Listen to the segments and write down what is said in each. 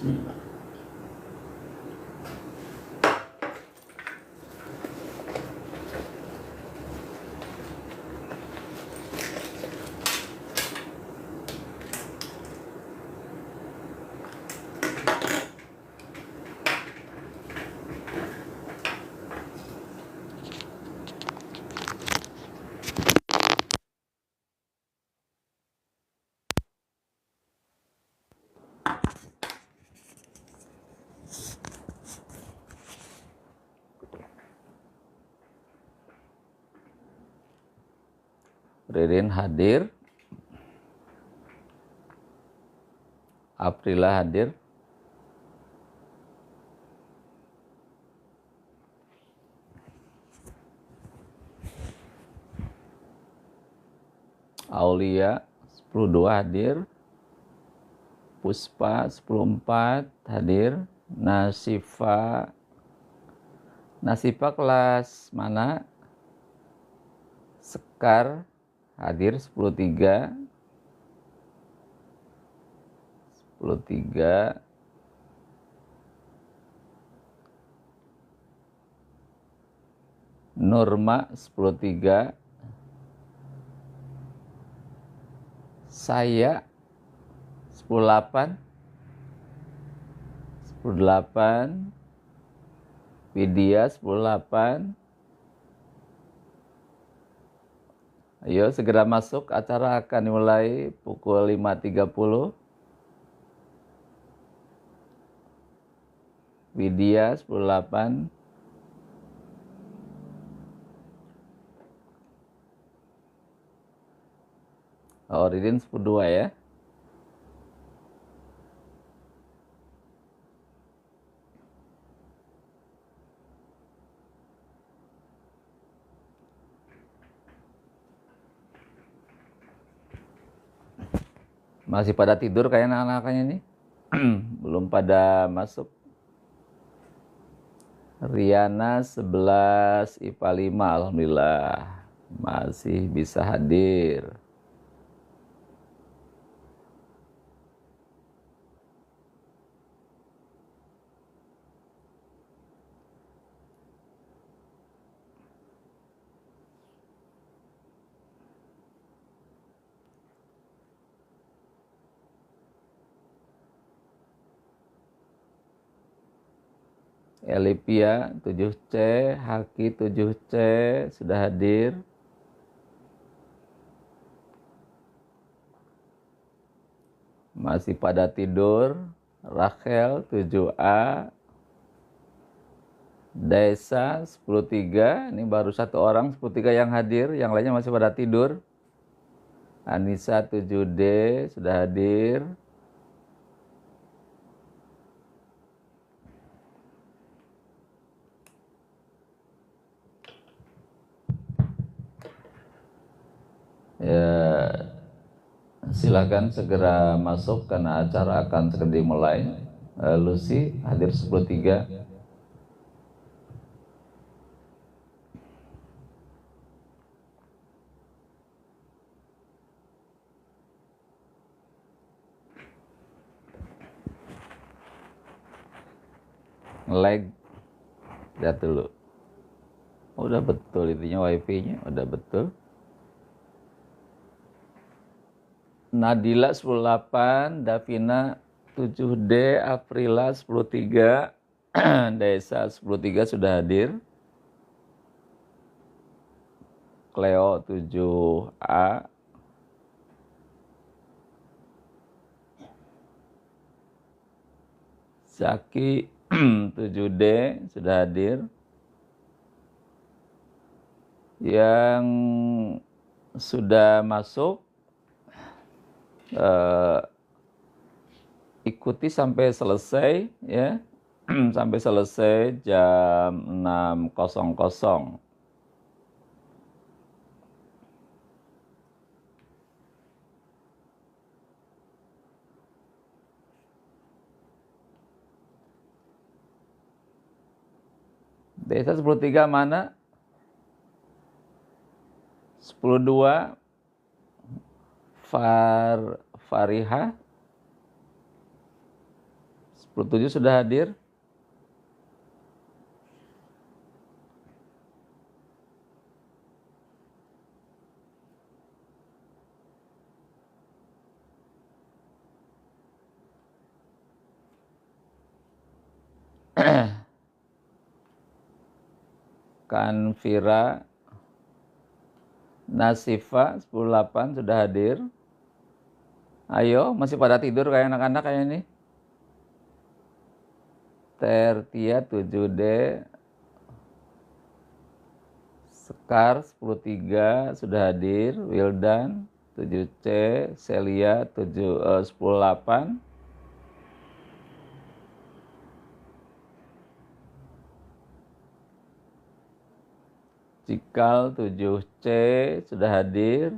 Bismillah. Ririn hadir, Aprila hadir, Aulia 10.2 hadir, Puspa 10.4 hadir, Nasifa kelas mana? Sekar hadir 10.3, 10.3, Nurma 10.3, saya 10.8, 10.8, Widya 10.8. Ayo segera masuk, acara akan dimulai pukul 5.30. Widya 10.8. Ririn 10.2 ya. Masih pada tidur kayak anak-anaknya nih. Belum pada masuk. Riana 11, IPA 5, alhamdulillah masih bisa hadir. Elipia 7C, Haki 7C sudah hadir. Masih pada tidur. Rachel 7A, Desa 10.3, ini baru satu orang 10.3 yang hadir, yang lainnya masih pada tidur. Anissa 7D sudah hadir. Ya, silakan segera masuk karena acara akan segera dimulai. Lucy hadir 10.3. Lag, lihat dulu. Udah betul intinya, wifi-nya udah betul. Nadila 10.8, Davina 7D, Aprila 10.3, Desa 10.3 sudah hadir. Cleo 7A, Zaki 7D sudah hadir. Yang sudah masuk ikuti sampai selesai ya. Sampai selesai jam 6.00. Desa 10.3 mana? 10.2 Fariha 17 sudah hadir? Kanvira, Nasifa 10.8 sudah hadir. Ayo, masih pada tidur kayak anak-anak kayak ini. Tertia 7D, Sekar 10.3 sudah hadir. Wildan 7C, Celia 10.8. Cikal 7C sudah hadir.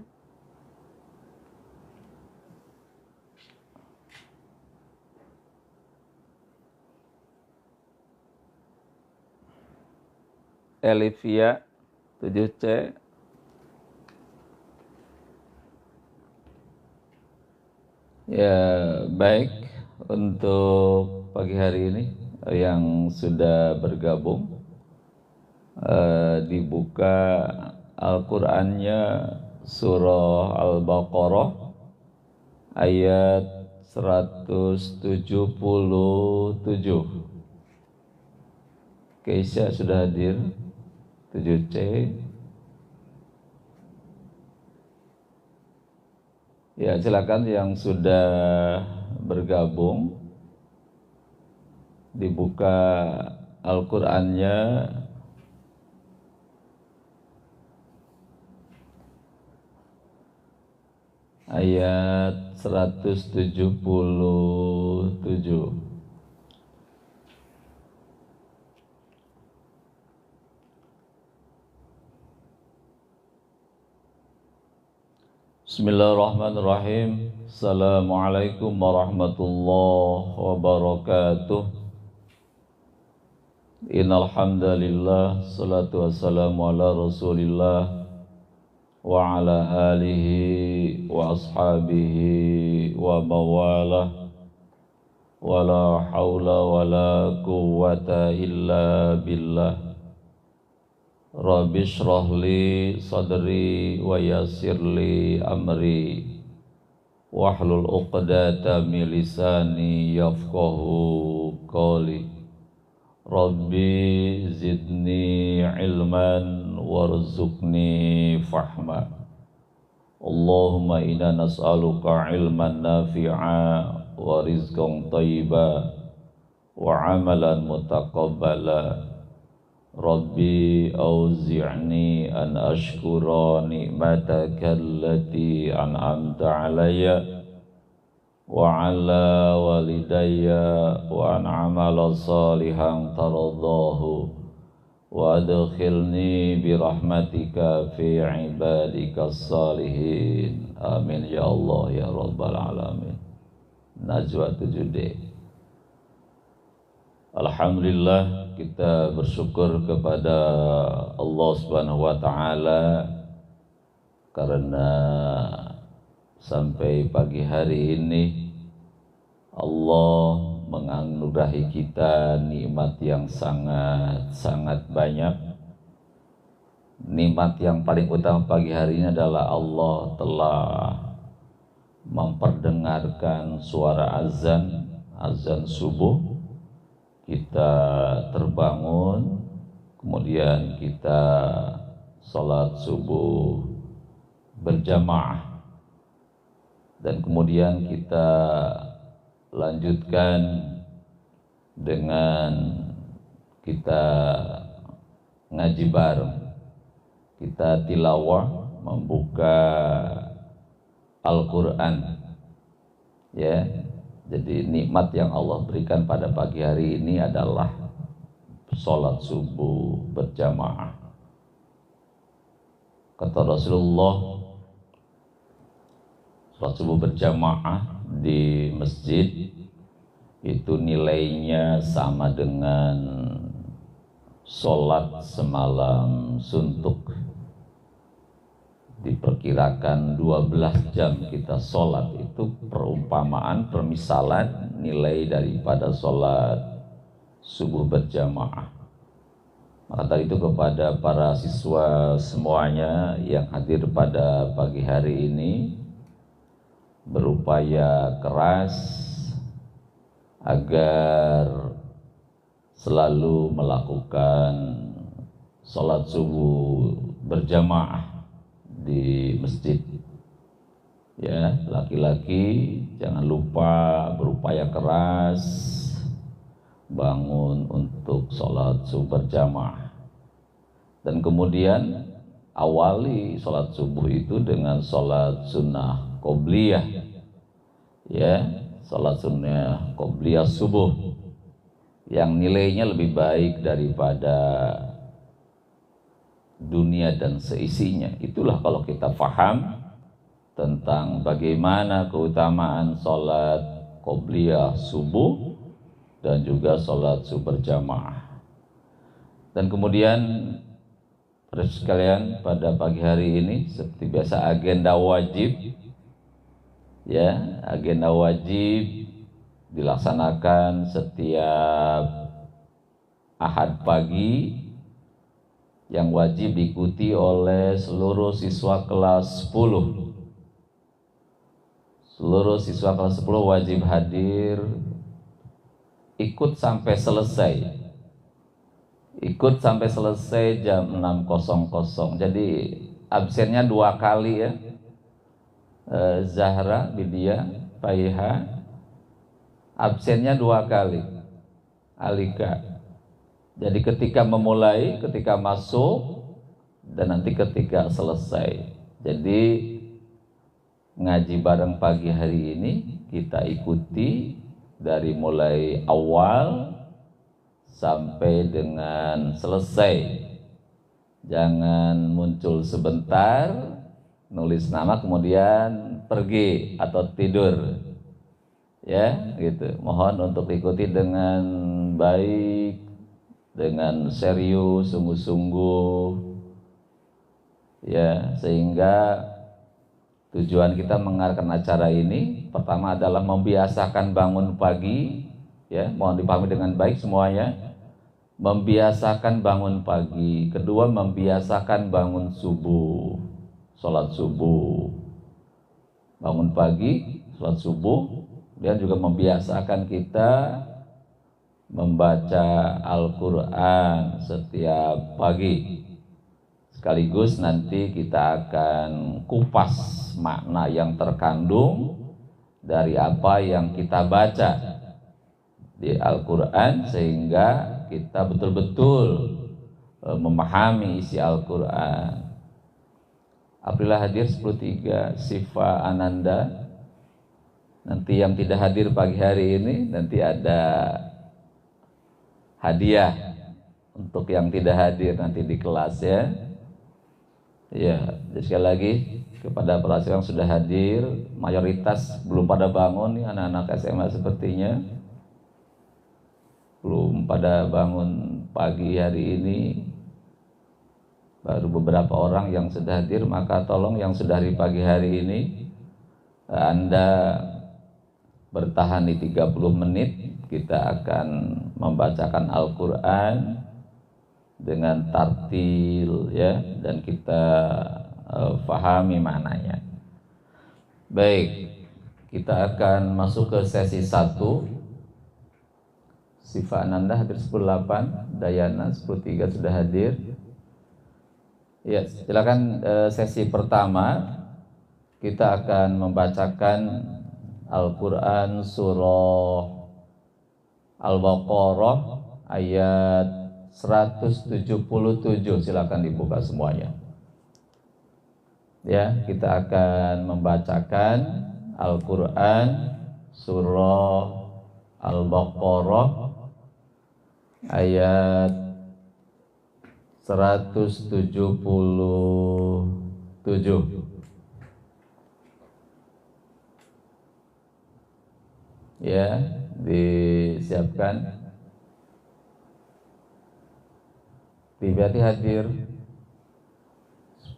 Elivia 7C. Ya, baik untuk pagi hari ini yang sudah bergabung. Dibuka Al-Qur'annya surah Al-Baqarah ayat 177. Keisha sudah hadir 7C. Ya, silakan yang sudah bergabung dibuka Al-Qur'annya ayat 177. Bismillahirrahmanirrahim. Assalamualaikum warahmatullahi wabarakatuh. Innal hamdalillah, salatu wassalamu ala Rasulillah wa ala alihi wa ashabihi wa mawalah, wa la hawla wa la quwwata illa billah. Rabbi shrah li sadri wa yassir li amri wahlul 'uqdatam min lisani yafqahu qawli. Rabbi zidni ilman warzuqni fahma. Allahumma inna nas'aluka ilman nafi'a wa rizqan thayyiba wa amalan mutaqabbala. Rabbi auzi'ni an ashkura ni'mataka allati an'amta alayya wa ala walidayya wa an amala salihan taradahu wa adkhilni birahmatika fi ibadika salihin. Amin ya Allah ya Rabbal alamin. Najwa 7D. Alhamdulillah, kita bersyukur kepada Allah Subhanahu wa taala karena sampai pagi hari ini Allah menganugerahi kita nikmat yang sangat banyak. Nikmat yang paling utama pagi hari ini adalah Allah telah memperdengarkan suara azan subuh. Kita terbangun, kemudian kita sholat subuh berjamaah, dan kemudian kita lanjutkan dengan kita ngaji bareng, kita tilawah, membuka Al-Quran, ya. Jadi nikmat yang Allah berikan pada pagi hari ini adalah sholat subuh berjamaah. Kata Rasulullah, sholat subuh berjamaah di masjid itu nilainya sama dengan sholat semalam suntuk. Diperkirakan diperkirakan 12 jam kita sholat, itu perumpamaan, permisalan nilai daripada sholat subuh berjamaah. Maka tadi itu kepada para siswa semuanya yang hadir pada pagi hari ini, berupaya keras agar selalu melakukan sholat subuh berjamaah di masjid. Ya, laki-laki jangan lupa berupaya keras bangun untuk sholat subuh berjamaah. Dan kemudian awali sholat subuh itu dengan sholat sunnah qobliyah. Ya, sholat sunnah qobliyah subuh yang nilainya lebih baik daripada dunia dan seisinya. Itulah kalau kita paham tentang bagaimana keutamaan sholat qobliyah subuh dan juga sholat subuh berjamaah. Dan kemudian para sekalian, pada pagi hari ini seperti biasa agenda wajib, ya, agenda wajib dilaksanakan setiap Ahad pagi, yang wajib diikuti oleh seluruh siswa kelas 10. Seluruh siswa kelas 10 wajib hadir, ikut sampai selesai. Ikut sampai selesai jam 6.00. Jadi absennya 2 kali ya. Zahra, Bidia, Faiha, absennya 2 kali. Alika. Jadi ketika memulai, ketika masuk, dan nanti ketika selesai. Jadi ngaji bareng pagi hari ini kita ikuti dari mulai awal sampai dengan selesai. Jangan muncul sebentar, nulis nama kemudian pergi atau tidur. Ya, gitu. Mohon untuk ikuti dengan baik, dengan serius, sungguh-sungguh. Ya, sehingga tujuan kita mengadakan acara ini pertama adalah membiasakan bangun pagi, ya, mohon dipahami dengan baik semuanya. Membiasakan bangun pagi. Kedua, membiasakan bangun subuh, sholat subuh. Bangun pagi, sholat subuh, dan juga membiasakan kita membaca Al-Quran setiap pagi. Sekaligus nanti kita akan kupas makna yang terkandung dari apa yang kita baca di Al-Quran, sehingga kita betul-betul memahami isi Al-Quran. Apabila hadir 13 Siva Ananda. Nanti yang tidak hadir pagi hari ini, nanti ada hadiah untuk yang tidak hadir nanti di kelas ya. Ya, jadi sekali lagi kepada para siswa yang sudah hadir, mayoritas belum pada bangun nih, anak-anak SMA sepertinya belum pada bangun pagi hari ini. Baru beberapa orang yang sudah hadir, maka tolong yang sudah di pagi hari ini Anda bertahan di 30 menit. Kita akan membacakan Al-Quran dengan tartil ya, dan kita fahami maknanya. Baik, kita akan masuk ke sesi 1. Siva Ananda hadir 18, Dayana 13 sudah hadir. Ya, silakan. Sesi pertama kita akan membacakan Al-Quran surah Al-Baqarah ayat 177. Silakan dibuka semuanya. Ya, kita akan membacakan Al-Quran surah Al-Baqarah ayat 177. Ya, disiapkan. Berarti hadir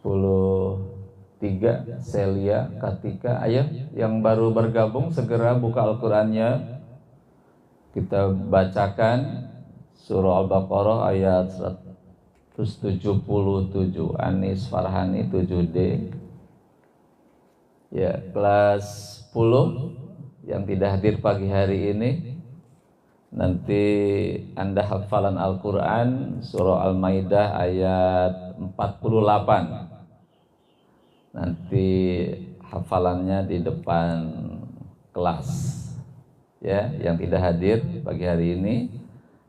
10.3 ketiga, Celia, Katika. Ayo yang baru bergabung segera buka Al-Qur'annya. Kita bacakan surah Al-Baqarah ayat 177. Anis Farhani 7D. Ya, kelas 10 yang tidak hadir pagi hari ini, nanti Anda hafalan Al-Quran surah Al-Maidah ayat 48. Nanti hafalannya di depan kelas. Ya, yang tidak hadir pagi hari ini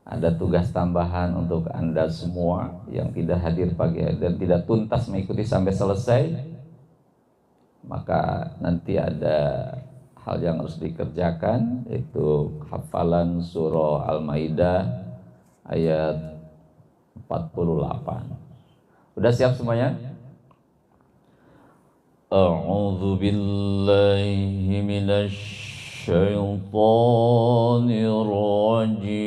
ada tugas tambahan untuk Anda semua yang tidak hadir pagi hari dan tidak tuntas mengikuti sampai selesai. Maka nanti ada hal yang harus dikerjakan, yaitu hafalan surah Al-Maidah ayat 48. Udah siap semuanya? A'udzu billahi minasy syaithanir rajim.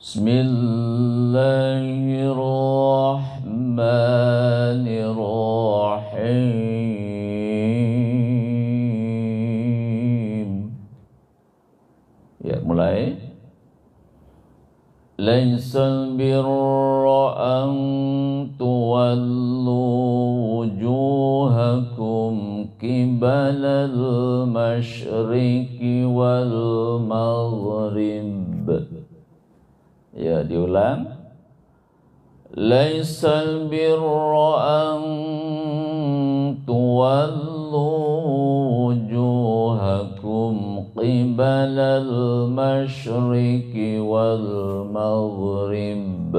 Bismillahirrahmanirrahim. Ya, mulai. Laisal birra an tuwallu wujuhakum qibalal masyriqi wal maghrib. Ya, diulang. Laisal birra an tuwallu wujuhakum qibalal masyriqi wal maghrib,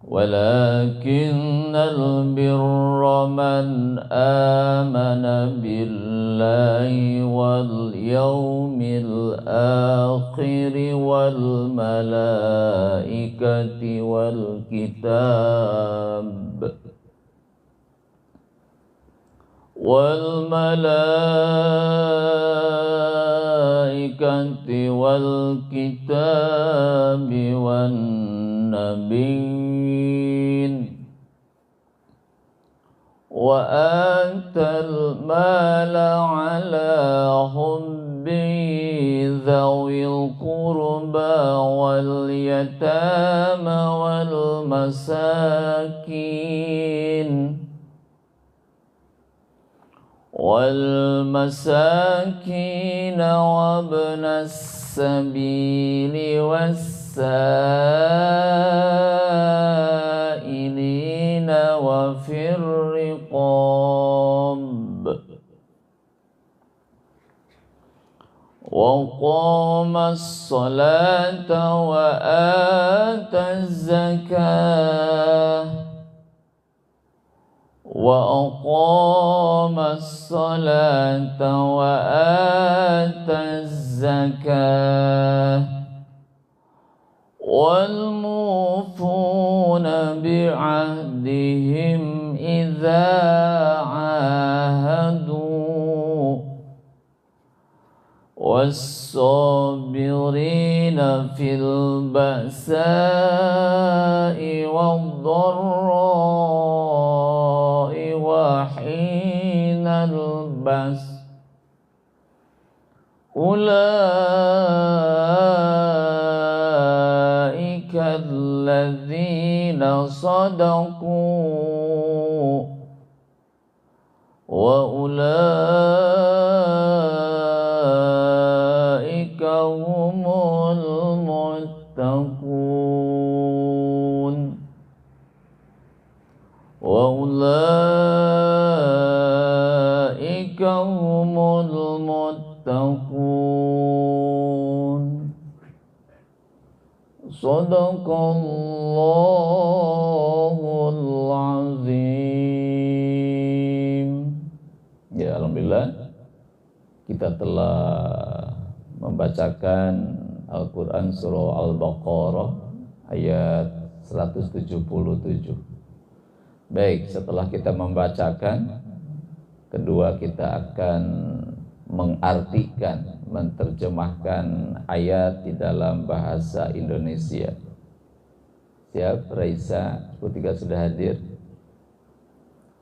walakinnal birra man amana billahi wal yawmil akhir wal malaikati wal kitab wal malaikati wal kitabi wan nabiyyin wa atal mala ala hubbi dhawil qurba wal yatama wal masakin والمساكين وابن السبيل والسائلين وفي الرقاب وقام الصلاة وآتى الزكاة وأقام الصلاة وآتى الزكاة والموفون بعهدهم إذا عاهدوا والصابرين في البأساء والضراء وحين البأس أولئك الذين صدقوا وأولئك هم المتقون وأولئك هم المتقون. Sadaqallahul azim. Ya, alhamdulillah kita telah membacakan Al-Quran surah Al-Baqarah ayat 177. Baik, setelah kita membacakan, kedua kita akan mengartikan, menerjemahkan ayat di dalam bahasa Indonesia. Siap, Raisa, Putika sudah hadir.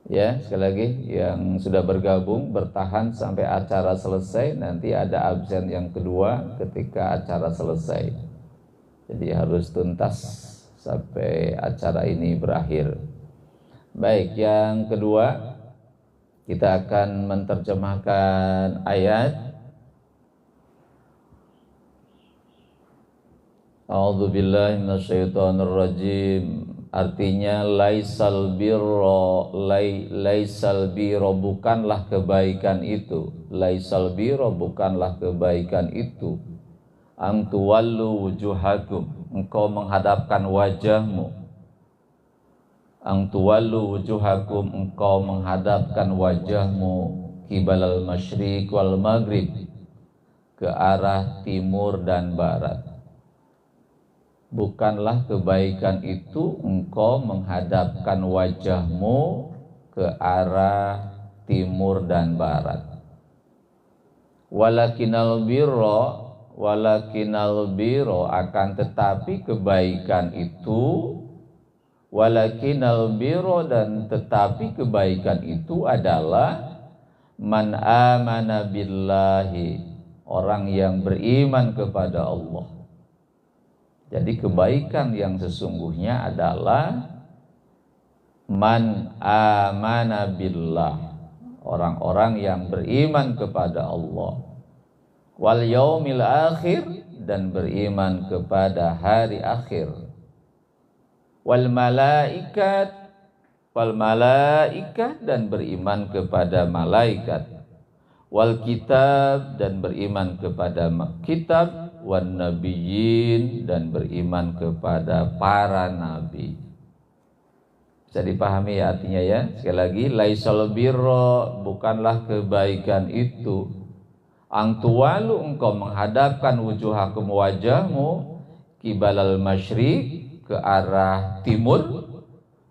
Ya, sekali lagi yang sudah bergabung bertahan sampai acara selesai. Nanti ada absen yang kedua ketika acara selesai. Jadi harus tuntas sampai acara ini berakhir. Baik, yang kedua kita akan menerjemahkan ayat. A'udzubillahi minasyaitonirrajim. Artinya laisal birro, laisal birro bukanlah kebaikan itu, laisal birro bukanlah kebaikan itu, angtuwallu wujuhakum, engkau menghadapkan wajahmu, angtuwallu wujuhakum, engkau menghadapkan wajahmu kibalal masyriq wal maghrib, ke arah timur dan barat. Bukanlah kebaikan itu engkau menghadapkan wajahmu ke arah timur dan barat. Walakinal birro akan tetapi kebaikan itu, walakinal birro dan tetapi kebaikan itu adalah man amana billahi, orang yang beriman kepada Allah. Jadi kebaikan yang sesungguhnya adalah man amana billah, orang-orang yang beriman kepada Allah, wal yaumil akhir, dan beriman kepada hari akhir, wal malaikat, dan beriman kepada malaikat, wal kitab, dan beriman kepada kitab, wan nabiyyin, dan beriman kepada para nabi. Bisa dipahami ya artinya ya. Sekali lagi, laisal birro bukanlah kebaikan itu, angtuwalu engkau menghadapkan wujuhakum wajahmu, kibalal masyriq ke arah timur,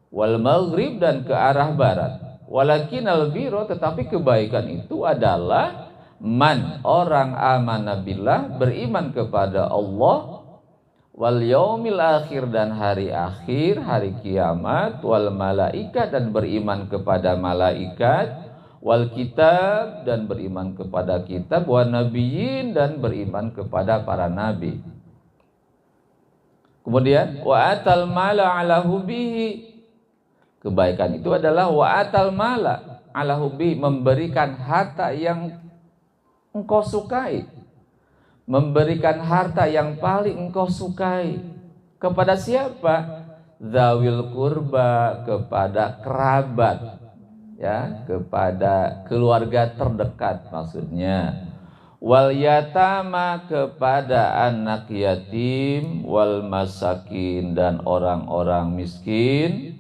wal maghrib dan ke arah barat. Walakinal birro tetapi kebaikan itu adalah man, orang amana billah, beriman kepada Allah, wal yaumil akhir, dan hari akhir, hari kiamat, wal malaikat, dan beriman kepada malaikat, wal kitab, dan beriman kepada kitab, wan nabiyyin, dan beriman kepada para nabi. Kemudian wa atal mala ala hubbihi, kebaikan itu adalah wa atal mala ala hubbihi, memberikan harta yang engkau sukai, memberikan harta yang paling engkau sukai. Kepada siapa? Zawil kurba, kepada kerabat, ya, kepada keluarga terdekat maksudnya. Wal yatama, kepada anak yatim, wal masakin, dan orang-orang miskin,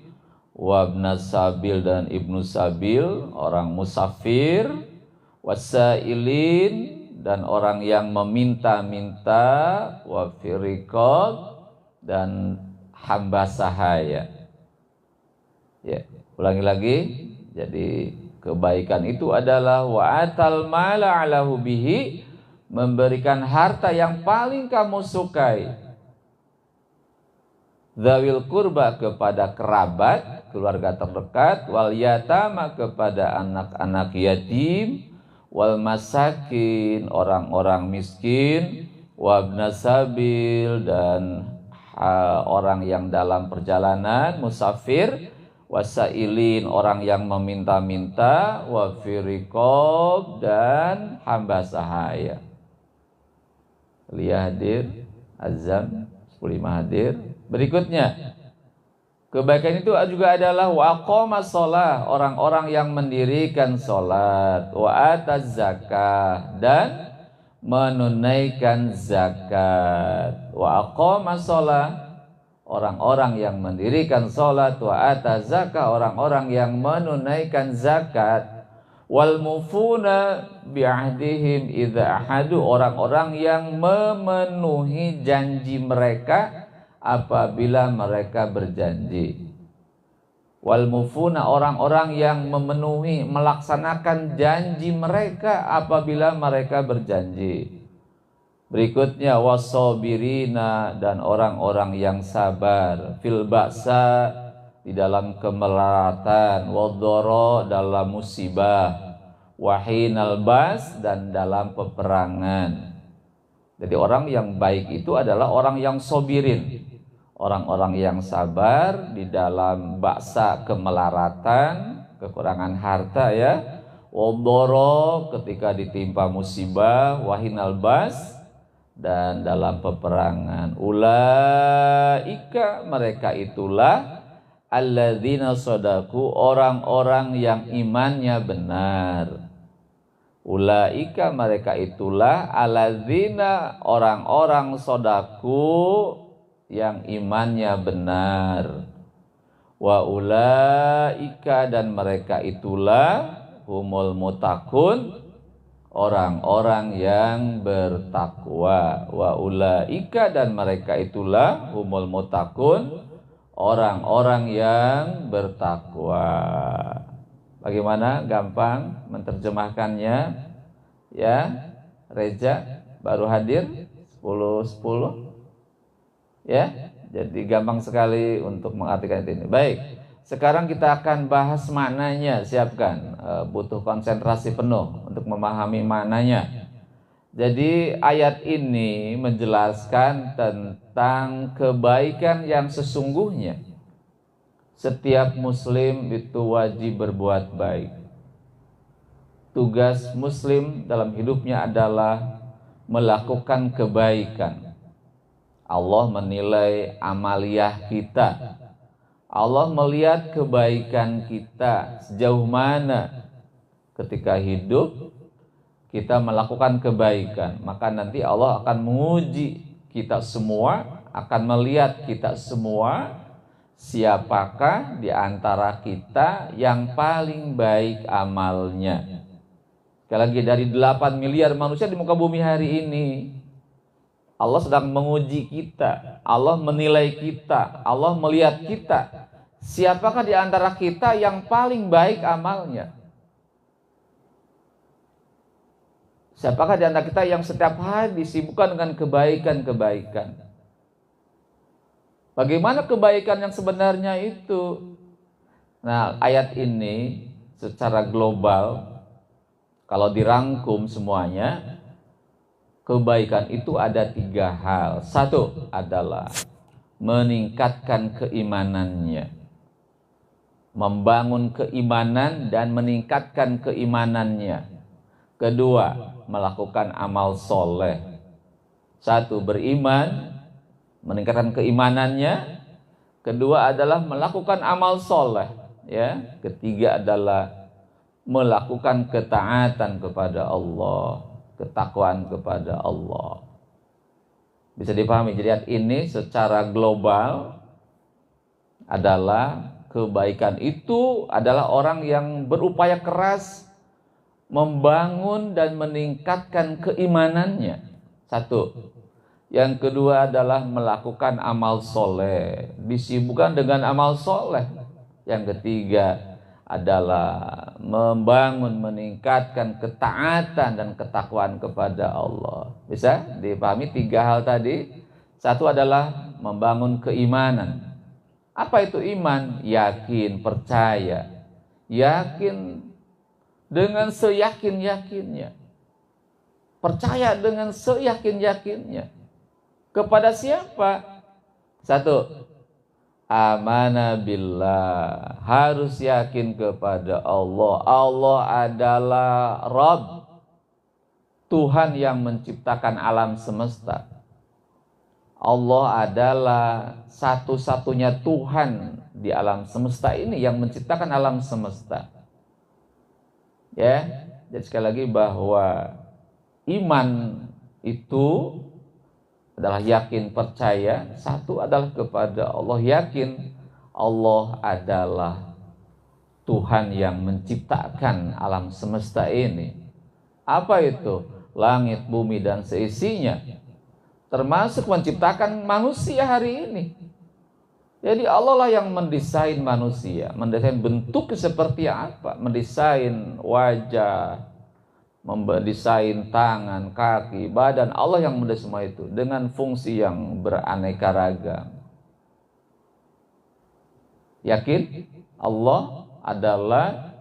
wabnas sabil, dan ibnu sabil, orang musafir, wasailin, dan orang yang meminta-minta, wafiriqab, dan hamba sahaya. Ya, ulangi lagi. Jadi kebaikan itu adalah wa atal mala ala hubbihi, memberikan harta yang paling kamu sukai, zawil kurba, kepada kerabat, keluarga terdekat, wal yatama, kepada anak-anak yatim, wal masakin, orang-orang miskin, wabnas sabil, dan orang yang dalam perjalanan musafir, wasailin, orang yang meminta-minta, wafiriqab, dan hamba sahaya. Lihat hadir, azam 15 hadir. Berikutnya, kebaikan itu juga adalah wa aqamas shalah, orang-orang yang mendirikan salat, wa ataz zakah, dan menunaikan zakat. Wa aqamas shalah, orang-orang yang mendirikan salat, wa ataz zakah, orang-orang yang menunaikan zakat. Wal mufuna bi'ahdihim idza ahadu, orang-orang yang memenuhi janji mereka apabila mereka berjanji. Wal mufuna, orang-orang yang memenuhi, melaksanakan janji mereka apabila mereka berjanji. Berikutnya wasabirina, dan orang-orang yang sabar, fil ba'sa, di dalam kemelaratan, wadhara, dalam musibah, wahinal bas, dan dalam peperangan. Jadi orang yang baik itu adalah orang yang sobirin, orang-orang yang sabar di dalam ba'sa, kemelaratan, kekurangan harta ya, wadhara, ketika ditimpa musibah, wahinal bas, dan dalam peperangan. Ulaika, mereka itulah alladzina shadaku, orang-orang yang imannya benar. Ulaika, mereka itulah alladzina, orang-orang shadaku yang imannya benar. Wa ulaika, dan mereka itulah humul mutakun, orang-orang yang bertakwa. Wa ulaika, dan mereka itulah humul mutakun, orang-orang yang bertakwa. Bagaimana gampang menerjemahkannya? Ya, Reja baru hadir 10-10. Ya, jadi gampang sekali untuk mengartikan ini. Baik, sekarang kita akan bahas maknanya. Siapkan, butuh konsentrasi penuh untuk memahami maknanya. Jadi ayat ini menjelaskan tentang kebaikan yang sesungguhnya. Setiap muslim itu wajib berbuat baik. Tugas muslim dalam hidupnya adalah melakukan kebaikan. Allah menilai amaliyah kita. Allah melihat kebaikan kita sejauh mana ketika hidup kita melakukan kebaikan. Maka nanti Allah akan menguji kita semua, akan melihat kita semua, siapakah di antara kita yang paling baik amalnya. Sekali lagi, dari 8 miliar manusia di muka bumi hari ini, Allah sedang menguji kita, Allah menilai kita, Allah melihat kita. Siapakah di antara kita yang paling baik amalnya? Siapakah di antara kita yang setiap hari disibukkan dengan kebaikan-kebaikan? Bagaimana kebaikan yang sebenarnya itu? Nah, ayat ini secara global, kalau dirangkum semuanya, kebaikan itu ada 3 hal. Satu adalah meningkatkan keimanannya, membangun keimanan dan meningkatkan keimanannya. Kedua, melakukan amal soleh. Satu, beriman, meningkatkan keimanannya. Kedua adalah melakukan amal soleh. Ya, ketiga adalah melakukan ketaatan kepada Allah, ketakwaan kepada Allah. Bisa dipahami. Jadi ayat ini secara global adalah kebaikan itu adalah orang yang berupaya keras membangun dan meningkatkan keimanannya. Satu. Yang kedua adalah melakukan amal soleh, disibukkan dengan amal soleh. Yang ketiga adalah membangun, meningkatkan ketaatan dan ketakwaan kepada Allah. Bisa dipahami 3 hal tadi. Satu adalah membangun keimanan. Apa itu iman? Yakin, percaya. Yakin dengan seyakin-yakinnya. Percaya dengan seyakin-yakinnya. Kepada siapa? Satu, amanah billah, harus yakin kepada Allah. Allah adalah Rabb, Tuhan yang menciptakan alam semesta. Allah adalah satu-satunya Tuhan di alam semesta ini yang menciptakan alam semesta. Ya, jadi sekali lagi bahwa iman itu adalah yakin, percaya. Satu adalah kepada Allah, yakin Allah adalah Tuhan yang menciptakan alam semesta ini. Apa itu? Langit, bumi, dan seisinya. Termasuk menciptakan manusia hari ini. Jadi Allah lah yang mendesain manusia, mendesain bentuk seperti apa, mendesain wajah, mendesain tangan, kaki, badan. Allah yang mendesain semua itu dengan fungsi yang beraneka ragam. Yakin Allah adalah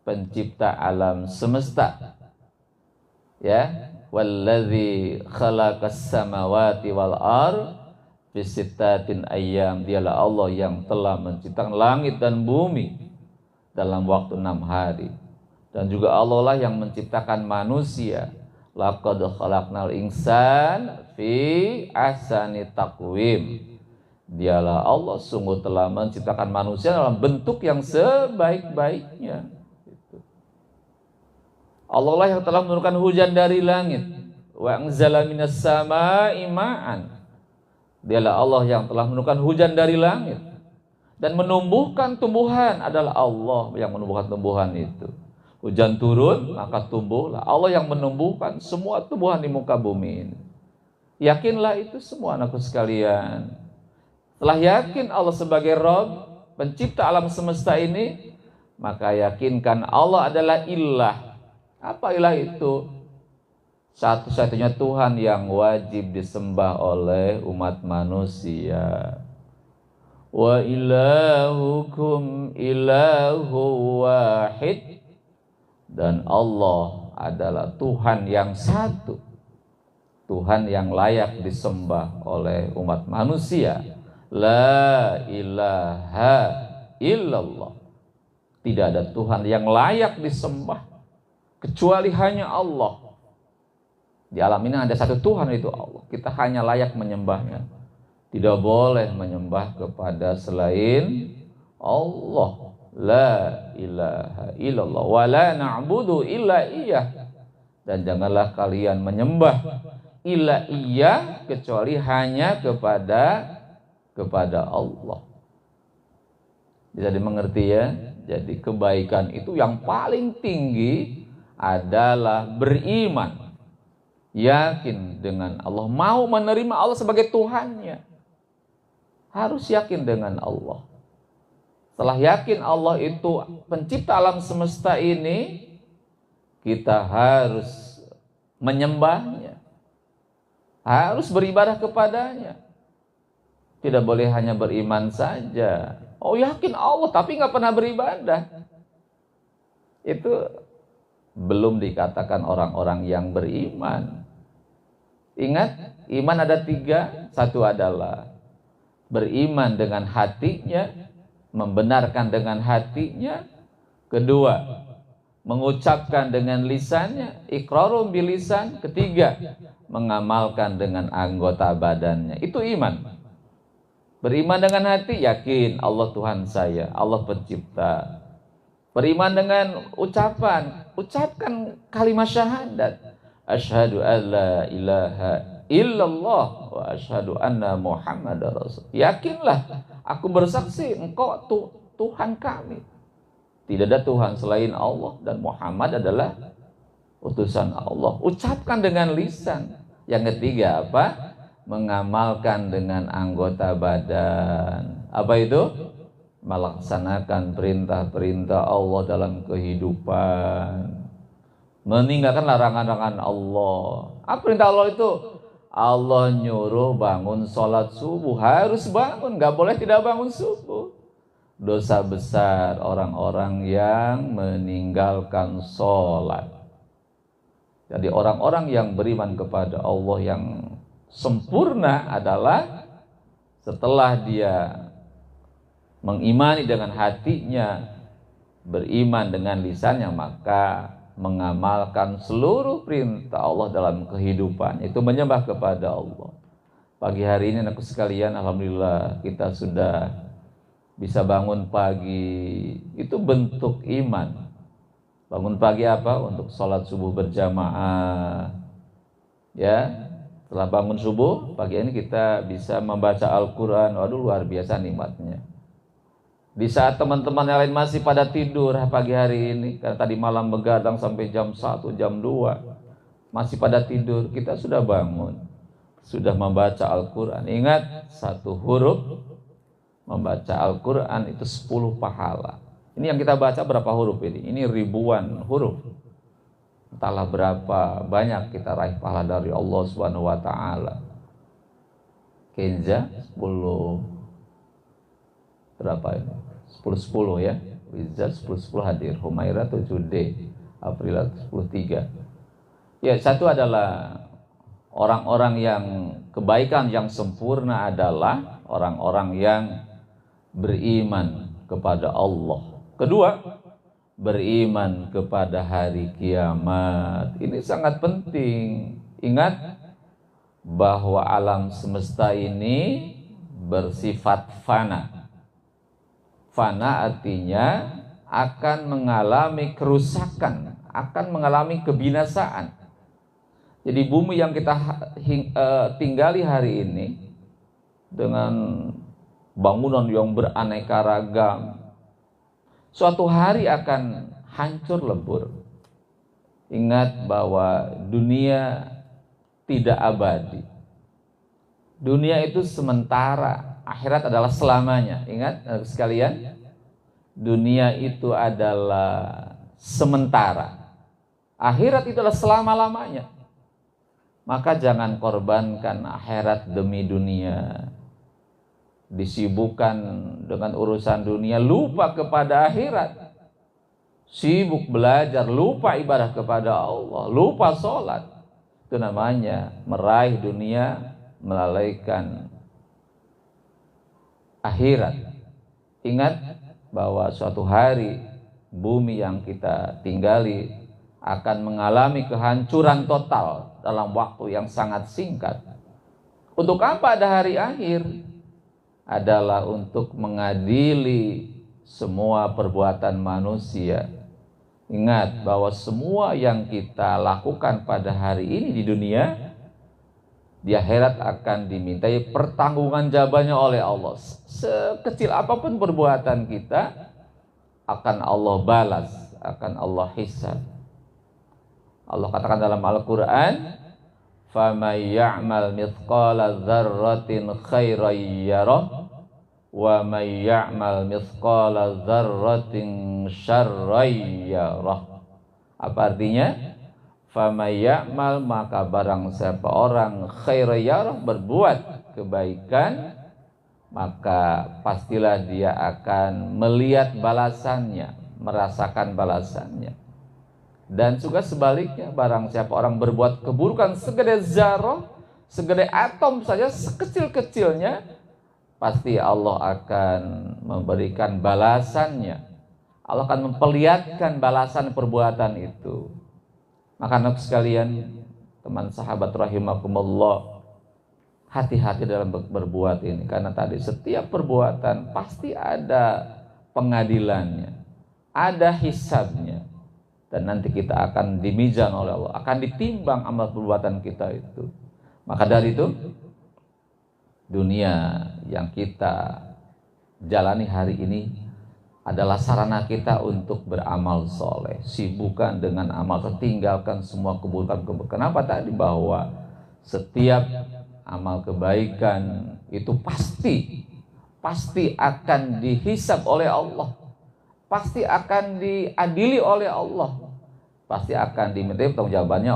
pencipta alam semesta. Ya, wallazi khalaqas samawati wal ardh fi sittatin ayyam. Dialah Allah yang telah menciptakan langit dan bumi dalam waktu 6 hari. Dan juga Allah lah yang menciptakan manusia. Laqad khalaqnal insan fi ahsani taqwim. Dialah Allah sungguh telah menciptakan manusia dalam bentuk yang sebaik-baiknya. Allah lah yang telah menurunkan hujan dari langit. Wa anzala minas samaa'i ma'an. Dialah Allah yang telah menurunkan hujan dari langit. Dan menumbuhkan tumbuhan adalah Allah yang menumbuhkan tumbuhan itu. Hujan turun, maka tumbuhlah. Allah yang menumbuhkan semua tumbuhan di muka bumi ini. Yakinlah itu semua anakku sekalian. Setelah yakin Allah sebagai Rabb, pencipta alam semesta ini, maka yakinkan Allah adalah ilah. Apa ilah itu? Satu-satunya Tuhan yang wajib disembah oleh umat manusia. Wa ilahukum ilahu wahid. Dan Allah adalah Tuhan yang satu, Tuhan yang layak disembah oleh umat manusia. La ilaha illallah. Tidak ada Tuhan yang layak disembah kecuali hanya Allah. Di alam ini ada satu Tuhan, itu Allah. Kita hanya layak menyembahnya. Tidak boleh menyembah kepada selain Allah. La ilaha illallah wa la na'budu illa iyyah. Dan janganlah kalian menyembah illa iyyah kecuali hanya kepada Allah. Bisa dimengerti ya? Jadi kebaikan itu yang paling tinggi adalah beriman, yakin dengan Allah, mau menerima Allah sebagai Tuhannya. Harus yakin dengan Allah. Setelah yakin Allah itu pencipta alam semesta ini, kita harus menyembahnya, harus beribadah kepadanya. Tidak boleh hanya beriman saja. Oh, yakin Allah tapi nggak pernah beribadah. Itu belum dikatakan orang-orang yang beriman. Ingat, iman ada 3. Satu adalah beriman dengan hatinya, membenarkan dengan hatinya. Kedua, mengucapkan dengan lisannya, iqrarum bilisan. Ketiga, mengamalkan dengan anggota badannya. Itu iman. Beriman dengan hati, yakin Allah Tuhan saya, Allah pencipta. Beriman dengan ucapan, ucapkan kalimat syahadat. Asyhadu an la ilaha illallah wa asyhadu anna Muhammadar Rasul. Yakinlah, aku bersaksi engkau Tuhan kami. Tidak ada Tuhan selain Allah dan Muhammad adalah utusan Allah. Ucapkan dengan lisan. Yang ketiga apa? Mengamalkan dengan anggota badan. Apa itu? Melaksanakan perintah-perintah Allah dalam kehidupan. Meninggalkan larangan-larangan Allah. Apa perintah Allah itu? Allah nyuruh bangun sholat subuh, harus bangun, gak boleh tidak bangun subuh. Dosa besar orang-orang yang meninggalkan sholat. Jadi orang-orang yang beriman kepada Allah yang sempurna adalah setelah dia mengimani dengan hatinya, beriman dengan lisannya, maka mengamalkan seluruh perintah Allah dalam kehidupan, itu menyembah kepada Allah. Pagi hari ini anakku sekalian, alhamdulillah kita sudah bisa bangun pagi. Itu bentuk iman. Bangun pagi apa? Untuk sholat subuh berjamaah. Ya, setelah bangun subuh pagi ini kita bisa membaca Al-Quran. Waduh, luar biasa nikmatnya. Di saat teman-teman yang lain masih pada tidur pagi hari ini, karena tadi malam begadang sampai jam 1, jam 2, masih pada tidur, kita sudah bangun, sudah membaca Al-Quran. Ingat, satu huruf membaca Al-Quran itu 10 pahala. Ini yang kita baca berapa huruf ini? Ini ribuan huruf. entahlah berapa banyak kita raih pahala dari Allah Subhanahu wa taala. Kenza 10 berapa ini? 10-10 ya. Wizard 10-10 hadir, Humaira 7D, Aprila 10-3. Ya, satu adalah orang-orang yang kebaikan yang sempurna adalah orang-orang yang beriman kepada Allah. Kedua, beriman kepada hari kiamat. Ini sangat penting. Ingat bahwa alam semesta ini bersifat fana. Fana artinya akan mengalami kerusakan, akan mengalami kebinasaan. Jadi bumi yang kita tinggali hari ini dengan bangunan yang beraneka ragam, suatu hari akan hancur lebur. Ingat bahwa dunia tidak abadi. Dunia itu sementara, akhirat adalah selamanya. Ingat sekalian, dunia itu adalah sementara, akhirat itu adalah selama-lamanya. Maka jangan korbankan akhirat demi dunia. Disibukkan dengan urusan dunia, lupa kepada akhirat. Sibuk belajar, lupa ibadah kepada Allah, lupa sholat. Itu namanya meraih dunia, melalaikan akhirat. Ingat bahwa suatu hari bumi yang kita tinggali akan mengalami kehancuran total dalam waktu yang sangat singkat. Untuk apa ada hari akhir? Adalah untuk mengadili semua perbuatan manusia. Ingat bahwa semua yang kita lakukan pada hari ini di dunia, di akhirat akan dimintai pertanggunggan jawabannya oleh Allah. Sekecil apapun perbuatan kita, akan Allah balas, akan Allah hisab. Allah katakan dalam Al-Quran, فَمَنْ يَعْمَلْ مِثْقَالَ ذَرَّةٍ خَيْرًا يَرَهُ وَمَنْ يَعْمَلْ مِثْقَالَ ذَرَّةٍ شَرًّا يَرَهُ. Apa artinya? فَمَنْ يَعْمَلْ, maka barang siapa orang khairan yarah, berbuat kebaikan, maka pastilah dia akan melihat balasannya, merasakan balasannya. Dan juga sebaliknya, barang siapa orang berbuat keburukan segede zarah, segede atom saja, sekecil-kecilnya, pasti Allah akan memberikan balasannya. Allah akan memperlihatkan balasan perbuatan itu. Maka anak sekalian, teman sahabat rahimakumullah, hati-hati dalam berbuat ini. Karena tadi setiap perbuatan pasti ada pengadilannya, ada hisabnya. Dan nanti kita akan dimizan oleh Allah, akan ditimbang amal perbuatan kita itu. Maka dari itu, dunia yang kita jalani hari ini adalah sarana kita untuk beramal soleh. Sibukkan dengan amal, tinggalkan semua keburukan. Kenapa tadi? Bahwa setiap amal kebaikan itu pasti akan dihisab oleh Allah, pasti akan diadili oleh Allah, pasti akan dimintai pertanggungjawabannya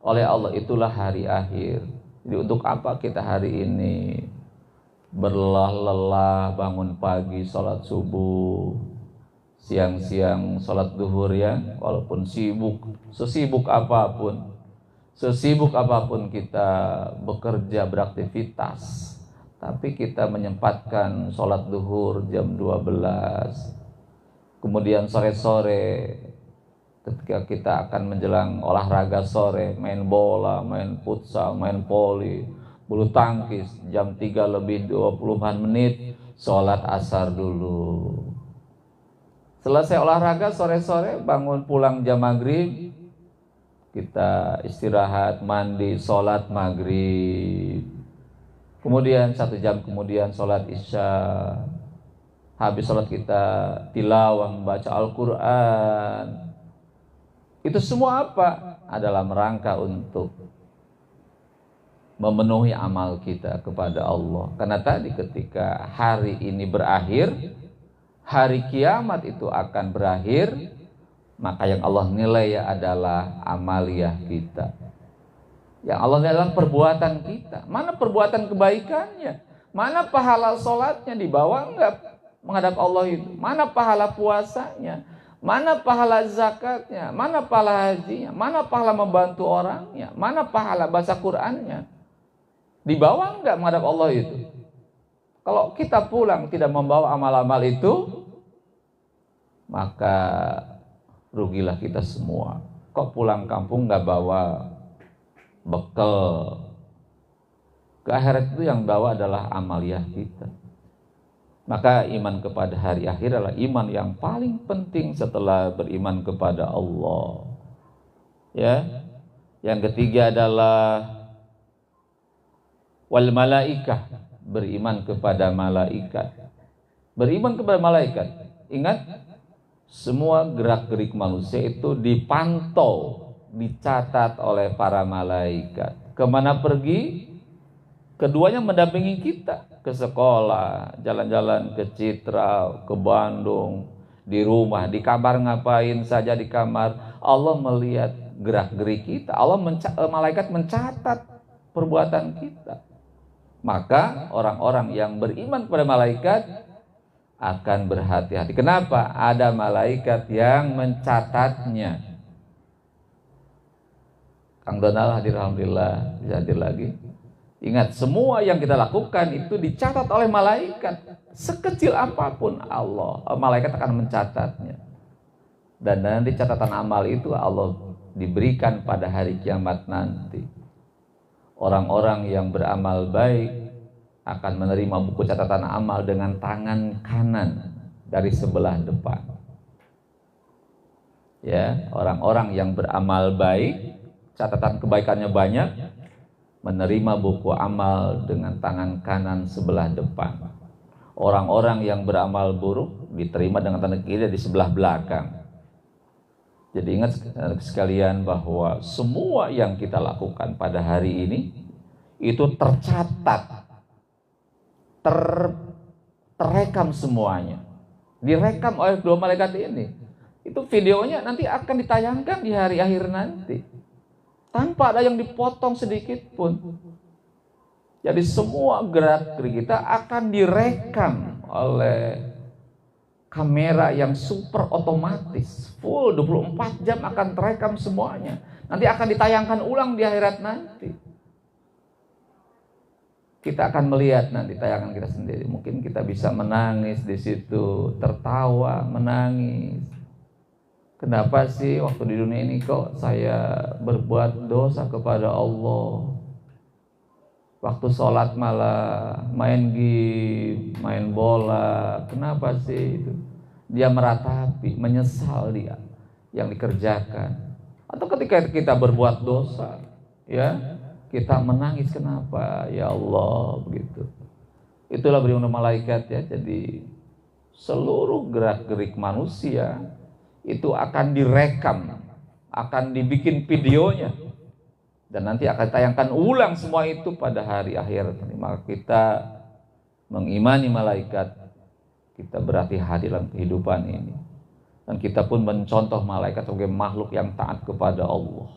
oleh Allah. Itulah hari akhir. Jadi untuk apa kita hari ini berlelah-lelah bangun pagi, sholat subuh, siang-siang sholat duhur ya, walaupun sesibuk apapun kita bekerja, beraktivitas, tapi kita menyempatkan sholat duhur jam 12, kemudian sore-sore ketika kita akan menjelang olahraga sore, main bola, main futsal, main voli, bulu tangkis, jam 3 lebih 20-an menit, sholat asar dulu. Selesai olahraga sore-sore, bangun pulang jam maghrib, kita istirahat, mandi, sholat maghrib. Kemudian 1 jam kemudian sholat isya. Habis sholat kita tilawah, membaca Al-Quran. Itu semua apa? Adalah merangka untuk memenuhi amal kita kepada Allah. Karena tadi ketika hari ini berakhir, hari kiamat itu akan berakhir, Maka yang Allah nilai adalah amaliyah kita. Yang Allah nilai adalah perbuatan kita. Mana perbuatan kebaikannya? Mana pahala sholatnya? Dibawa enggak menghadap Allah itu? Mana pahala puasanya? Mana pahala zakatnya? Mana pahala hajinya? Mana pahala membantu orangnya? Mana pahala baca Qur'annya? Dibawa enggak menghadap Allah itu? Kalau kita pulang tidak membawa amal-amal itu, maka rugilah kita semua. Kok pulang kampung nggak bawa bekal? Ke akhirat itu yang bawa adalah amaliyah kita. Maka iman kepada hari akhir adalah iman yang paling penting setelah beriman kepada Allah. Ya. Yang ketiga adalah wal malaikah, beriman kepada malaikat. Beriman kepada malaikat. Ingat, semua gerak-gerik manusia itu dipantau, dicatat oleh para malaikat. Kemana pergi, keduanya mendampingi kita. Ke sekolah, jalan-jalan ke Citra, ke Bandung, di rumah, di kamar ngapain saja di kamar. Allah melihat gerak-gerik kita. Malaikat mencatat perbuatan kita. Maka orang-orang yang beriman kepada malaikat akan berhati-hati. Kenapa? Ada malaikat yang mencatatnya. Kang Donald hadir, alhamdulillah bisa hadir lagi. Ingat, semua yang kita lakukan itu dicatat oleh malaikat. Sekecil apapun malaikat akan mencatatnya. Dan nanti catatan amal itu Allah diberikan pada hari kiamat nanti. Orang-orang yang beramal baik akan menerima buku catatan amal dengan tangan kanan dari sebelah depan. Ya, orang-orang yang beramal baik, catatan kebaikannya banyak, menerima buku amal dengan tangan kanan sebelah depan. Orang-orang yang beramal buruk diterima dengan tangan kiri di sebelah belakang. Jadi ingat sekalian bahwa semua yang kita lakukan pada hari ini itu tercatat, terrekam semuanya, direkam oleh dua malaikat ini. Itu videonya nanti akan ditayangkan di hari akhir nanti, tanpa ada yang dipotong sedikit pun. Jadi semua gerak-gerik kita akan direkam oleh kamera yang super otomatis, full 24 jam akan terekam semuanya. Nanti akan ditayangkan ulang di akhirat nanti. Kita akan melihat nanti tayangan kita sendiri. Mungkin kita bisa menangis di situ, tertawa, menangis. Kenapa sih waktu di dunia ini kok saya berbuat dosa kepada Allah? Waktu sholat malah main game, main bola. Kenapa sih itu? Dia meratapi, menyesal dia yang dikerjakan. Atau ketika kita berbuat dosa, ya, kita menangis, kenapa ya Allah, begitu. Itulah beriman malaikat ya. Jadi seluruh gerak-gerik manusia itu akan direkam, akan dibikin videonya, dan nanti akan tayangkan ulang semua itu pada hari akhir. Maka kita mengimani malaikat, kita berhati-hati dalam kehidupan ini, dan kita pun mencontoh malaikat sebagai makhluk yang taat kepada Allah.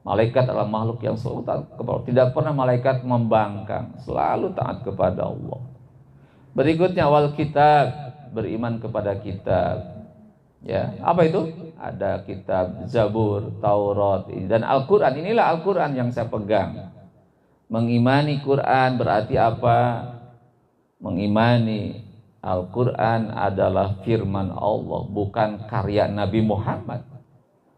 Malaikat adalah makhluk yang selalu taat kepada Allah. Tidak pernah malaikat membangkang, selalu taat kepada Allah. Berikutnya wal kitab, beriman kepada kitab. Ya, apa itu? Ada kitab Zabur, Taurat, dan Al-Quran. Inilah Al-Quran yang saya pegang. Mengimani Quran berarti apa? Mengimani Al-Quran adalah firman Allah, bukan karya Nabi Muhammad.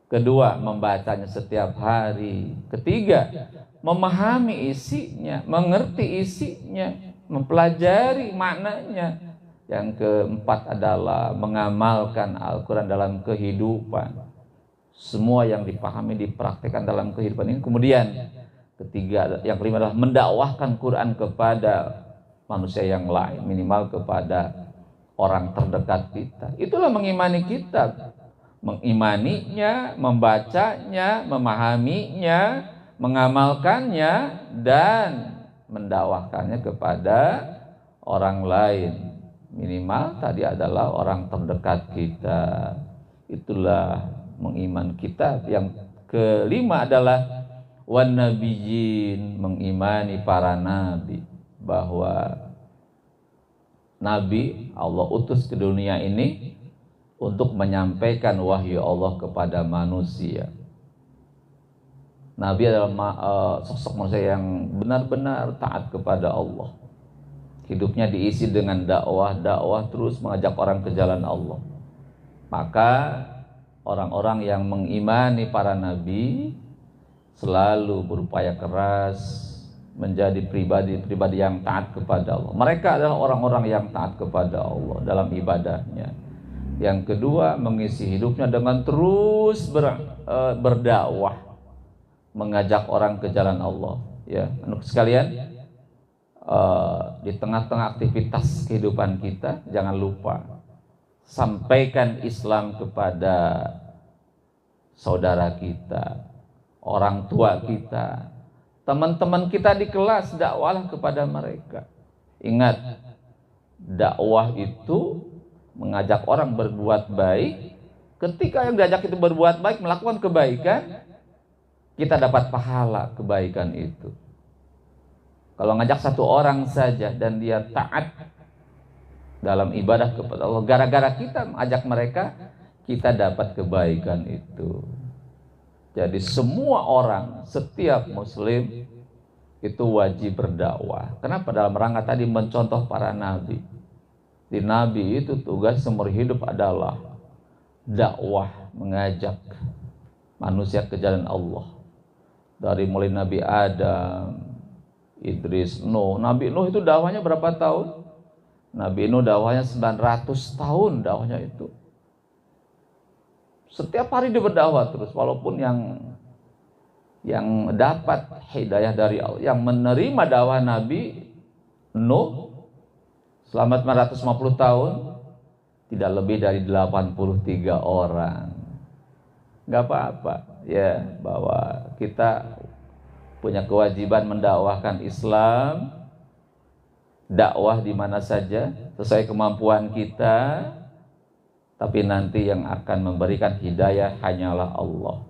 Kedua, membacanya setiap hari. Ketiga, memahami isinya, mengerti isinya, mempelajari maknanya. Yang keempat adalah mengamalkan Al-Quran dalam kehidupan. Semua yang dipahami dipraktikkan dalam kehidupan ini. Kemudian ketiga, yang kelima adalah mendakwahkan Quran kepada manusia yang lain, minimal kepada orang terdekat kita. Itulah mengimani kitab. Mengimaninya, membacanya, memahaminya, mengamalkannya, dan mendakwahkannya kepada orang lain. Minimal tadi adalah orang terdekat kita. itulah mengiman kitab. Yang kelima adalah wan nabiyyin, mengimani para nabi, bahwa nabi Allah utus ke dunia ini untuk menyampaikan wahyu Allah kepada manusia. Nabi adalah sosok manusia yang benar-benar taat kepada Allah. Hidupnya diisi dengan dakwah terus mengajak orang ke jalan Allah. Maka orang-orang yang mengimani para nabi selalu berupaya keras menjadi pribadi-pribadi yang taat kepada Allah. Mereka adalah orang-orang yang taat kepada Allah dalam ibadahnya. Yang kedua, mengisi hidupnya dengan terus berdakwah, mengajak orang ke jalan Allah. Ya, anak sekalian, di tengah-tengah aktivitas kehidupan kita, jangan lupa sampaikan Islam kepada saudara kita, orang tua kita, teman-teman kita di kelas, dakwahlah kepada mereka. Ingat, dakwah itu mengajak orang berbuat baik. Ketika yang diajak itu berbuat baik, melakukan kebaikan, kita dapat pahala kebaikan itu. Kalau ngajak satu orang saja dan dia taat dalam ibadah kepada Allah, gara-gara kita mengajak mereka, kita dapat kebaikan itu. Jadi semua orang, setiap muslim itu wajib berdakwah. Kenapa? Dalam rangka tadi mencontoh para nabi. Di nabi itu tugas seumur hidup adalah dakwah, mengajak manusia ke jalan Allah. Dari mulai Nabi Adam, Idris, Nuh. Nabi Nuh itu dakwahnya berapa tahun? Nabi Nuh dakwahnya 900 tahun dakwahnya itu. Setiap hari dia berdakwah terus, walaupun yang dapat hidayah dari Allah, yang menerima dakwah Nabi Nuh selama 950 tahun tidak lebih dari 83 orang. Gak apa-apa ya, bahwa kita punya kewajiban mendakwahkan Islam, dakwah di mana saja sesuai kemampuan kita, tapi nanti yang akan memberikan hidayah hanyalah Allah.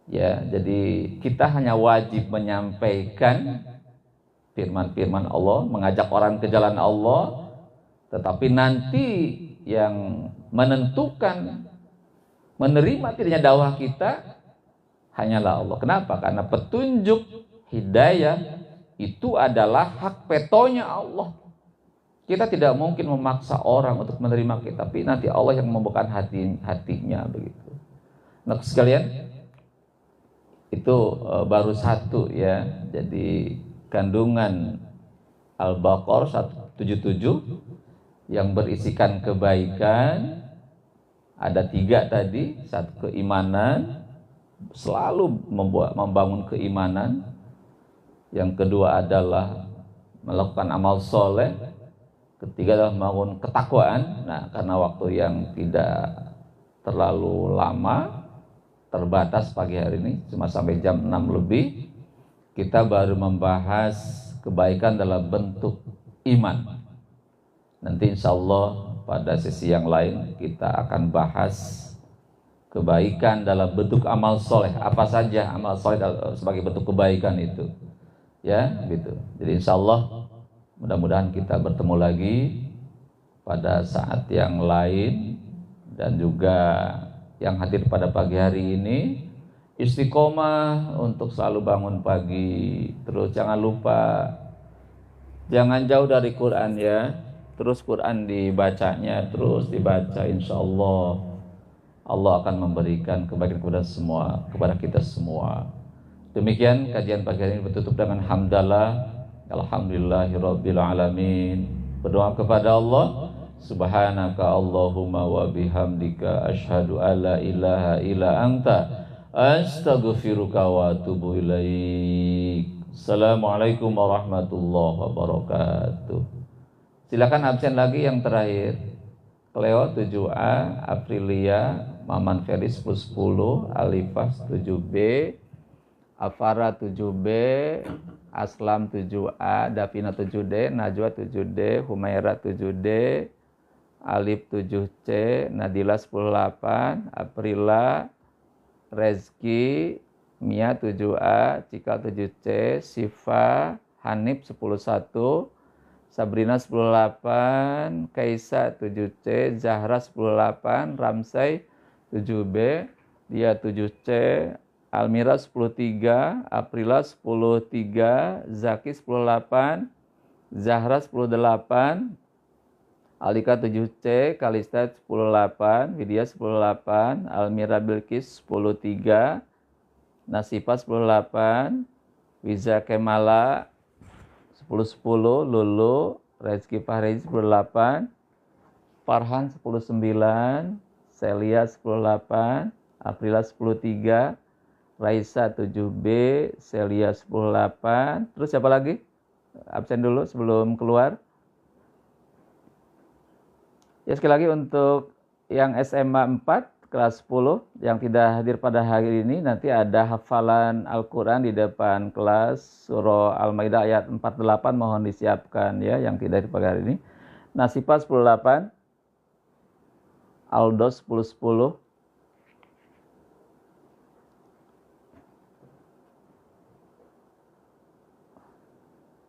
Ya, jadi kita hanya wajib menyampaikan firman-firman Allah, mengajak orang ke jalan Allah, tetapi nanti yang menentukan menerima tidaknya dakwah kita hanyalah Allah. Kenapa? Karena petunjuk hidayah itu adalah hak vetonya Allah. Kita tidak mungkin memaksa orang untuk menerima kita, tapi nanti Allah yang membuka hatinya begitu. Nah, sekalian, itu baru satu ya. Jadi kandungan Al-Baqarah 177 yang berisikan kebaikan. Ada 3 tadi. Satu, keimanan, selalu membangun keimanan. Yang kedua adalah melakukan amal soleh. Ketiga adalah membangun ketakwaan. Nah, karena waktu yang tidak terlalu lama, terbatas pagi hari ini, cuma sampai jam 6 lebih, kita baru membahas kebaikan dalam bentuk iman. Nanti insya Allah pada sesi yang lain kita akan bahas kebaikan dalam bentuk amal soleh. Apa saja amal soleh sebagai bentuk kebaikan itu, ya, gitu. Jadi insya Allah mudah-mudahan kita bertemu lagi pada saat yang lain, dan juga yang hadir pada pagi hari ini istiqomah untuk selalu bangun pagi. Terus jangan lupa, jangan jauh dari Quran ya. Terus Quran dibacanya, terus dibaca, insya Allah Allah akan memberikan kebaikan kepada kita semua. Demikian kajian pagi hari ini, bertutup dengan hamdalah, alhamdulillahirabbil alamin. Berdoa kepada Allah, subhanaka Allahumma wa bihamdika asyhadu alla ilaha illa anta astaghfiruka wa atubu ilaik. Assalamualaikum warahmatullahi wabarakatuh. Silakan absen lagi yang terakhir. Cleo 7A, Aprilia, Maman Felis 10, Alifah 7B, Afara 7B, Aslam 7A, Davina 7D, Najwa 7D, Humaira 7D, Alif 7C, Nadila 108, Aprila, Rezki, Mia 7A, Cikal 7C, Siva, Hanif 101, Sabrina 108, Kaisa 7C, Zahra 108, Ramsay 7B, Dia 7C, Almira 103, Aprila 103, Zaki 108, Zahra 108, Alika 7C, Kalista 108, Widya 108, Almira Bilkis 103, Nasifa 108, Wiza Kemala 1010, Lulu, Rezki Fahri 108, Farhan 109, Celia 108, Aprila 103, Raisa 7B, Celia 108. Terus siapa lagi? Absen dulu sebelum keluar. Ya, sekali lagi untuk yang SMA 4 kelas 10 yang tidak hadir pada hari ini, nanti ada hafalan Al-Quran di depan kelas surah Al-Maidah ayat 48, mohon disiapkan ya yang tidak hadir pada hari ini. Nasifa 108, Aldo 1010,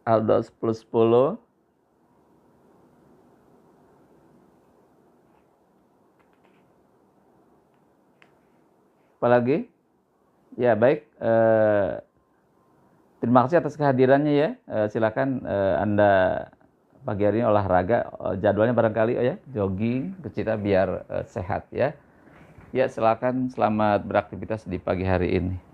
Aldo 1010, apalagi? Ya baik, terima kasih atas kehadirannya ya. Silakan Anda pagi hari ini olahraga, jadwalnya barangkali ya jogging ke kita biar sehat ya. Ya silakan, selamat beraktivitas di pagi hari ini.